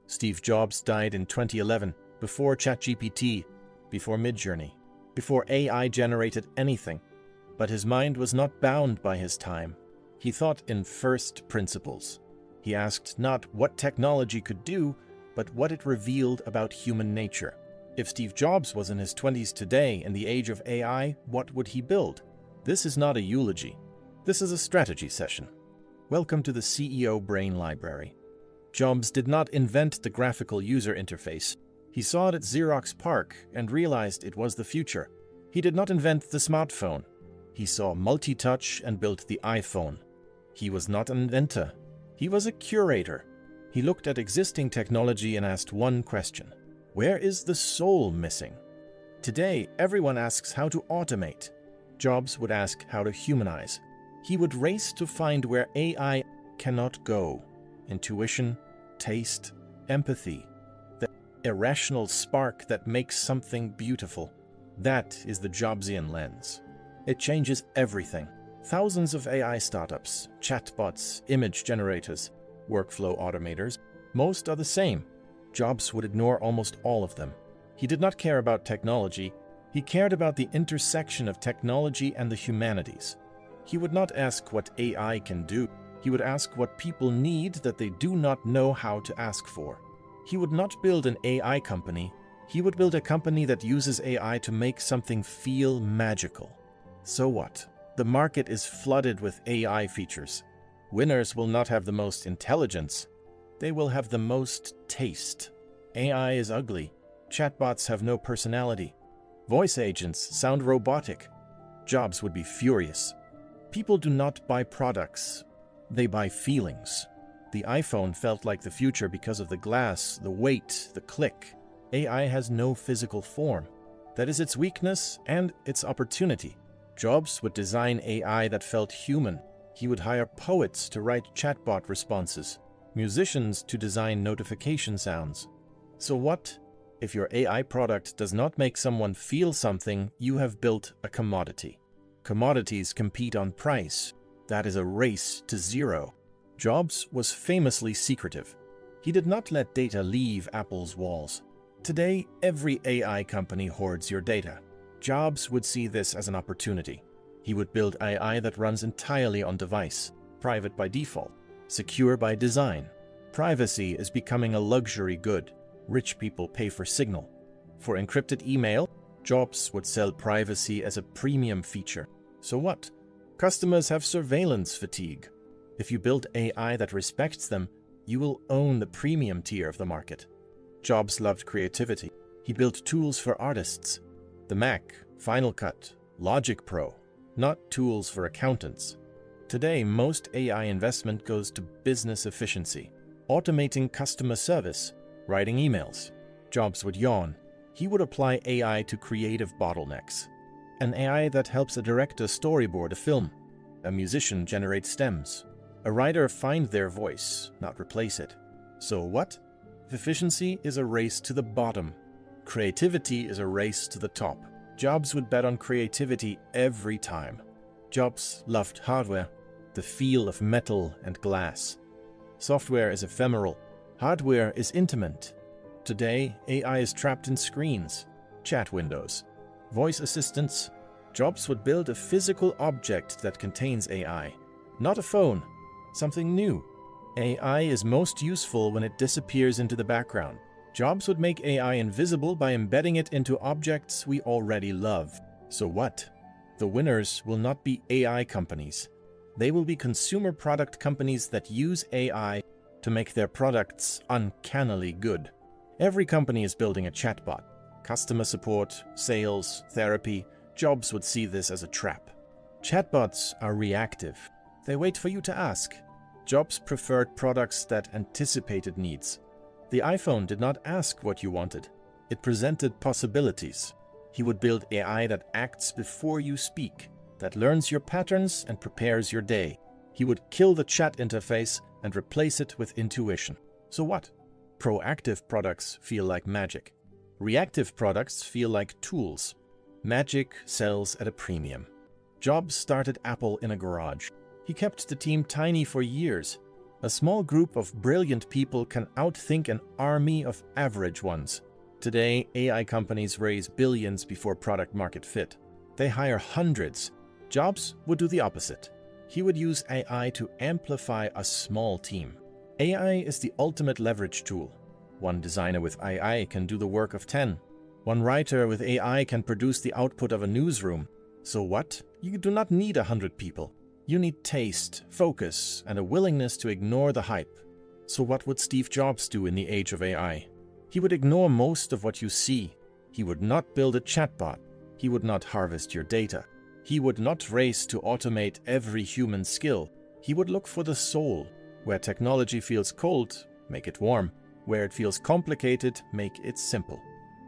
Steve Jobs died in 2011, before ChatGPT, before Midjourney, before AI generated anything. But his mind was not bound by his time. He thought in first principles. He asked not what technology could do, but what it revealed about human nature. If Steve Jobs was in his 20s today, in the age of AI, what would he build? This is not a eulogy. This is a strategy session. Welcome to the CEO Brain Library. Jobs did not invent the graphical user interface. He saw it at Xerox PARC and realized it was the future. He did not invent the smartphone. He saw multi-touch and built the iPhone. He was not an inventor. He was a curator. He looked at existing technology and asked one question. Where is the soul missing? Today, everyone asks how to automate. Jobs would ask how to humanize. He would race to find where AI cannot go. Intuition, taste, empathy. The irrational spark that makes something beautiful. That is the Jobsian lens. It changes everything. Thousands of AI startups, chatbots, image generators, workflow automators, most are the same. Jobs would ignore almost all of them. He did not care about technology. He cared about the intersection of technology and the humanities. He would not ask what AI can do. He would ask what people need that they do not know how to ask for. He would not build an AI company. He would build a company that uses AI to make something feel magical. So what? The market is flooded with AI features. Winners will not have the most intelligence. They will have the most taste. AI is ugly. Chatbots have no personality. Voice agents sound robotic. Jobs would be furious. People do not buy products. They buy feelings. The iPhone felt like the future because of the glass, the weight, the click. AI has no physical form. That is its weakness and its opportunity. Jobs would design AI that felt human. He would hire poets to write chatbot responses, musicians to design notification sounds. So what? If your AI product does not make someone feel something, you have built a commodity. Commodities compete on price. That is a race to zero. Jobs was famously secretive. He did not let data leave Apple's walls. Today, every AI company hoards your data. Jobs would see this as an opportunity. He would build AI that runs entirely on device, private by default, secure by design. Privacy is becoming a luxury good. Rich people pay for signal. For encrypted email, Jobs would sell privacy as a premium feature. So what? Customers have surveillance fatigue. If you build AI that respects them, you will own the premium tier of the market. Jobs loved creativity. He built tools for artists. The Mac, Final Cut, Logic Pro, not tools for accountants. Today, most AI investment goes to business efficiency, automating customer service, writing emails. Jobs would yawn. He would apply AI to creative bottlenecks. An AI that helps a director storyboard a film. A musician generate stems. A writer find their voice, not replace it. So what? Efficiency is a race to the bottom. Creativity is a race to the top. Jobs would bet on creativity every time. Jobs loved hardware, the feel of metal and glass. Software is ephemeral. Hardware is intimate. Today, AI is trapped in screens, chat windows, voice assistants. Jobs would build a physical object that contains AI, not a phone, something new. AI is most useful when it disappears into the background. Jobs would make AI invisible by embedding it into objects we already love. So what? The winners will not be AI companies. They will be consumer product companies that use AI to make their products uncannily good. Every company is building a chatbot. Customer support, sales, therapy. Jobs would see this as a trap. Chatbots are reactive. They wait for you to ask. Jobs preferred products that anticipated needs. The iPhone did not ask what you wanted. It presented possibilities. He would build AI that acts before you speak, that learns your patterns and prepares your day. He would kill the chat interface and replace it with intuition. So what? Proactive products feel like magic. Reactive products feel like tools. Magic sells at a premium. Jobs started Apple in a garage. He kept the team tiny for years. A small group of brilliant people can outthink an army of average ones. Today, AI companies raise billions before product market fit. They hire hundreds. Jobs would do the opposite. He would use AI to amplify a small team. AI is the ultimate leverage tool. One designer with AI can do the work of 10. One writer with AI can produce the output of a newsroom. So what? You do not need 100 people. You need taste, focus, and a willingness to ignore the hype. So what would Steve Jobs do in the age of AI? He would ignore most of what you see. He would not build a chatbot. He would not harvest your data. He would not race to automate every human skill. He would look for the soul. Where technology feels cold, make it warm. Where it feels complicated, make it simple.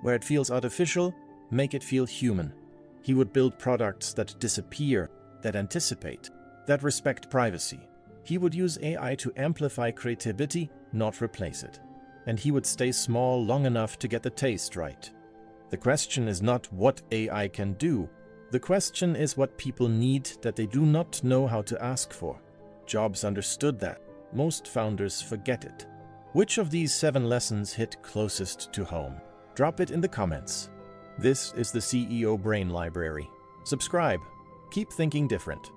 Where it feels artificial, make it feel human. He would build products that disappear, that anticipate, that respect privacy. He would use AI to amplify creativity, not replace it. And he would stay small long enough to get the taste right. The question is not what AI can do. The question is what people need that they do not know how to ask for. Jobs understood that. Most founders forget it. Which of these 7 lessons hit closest to home? Drop it in the comments. This is the CEO Brain Library. Subscribe. Keep thinking different.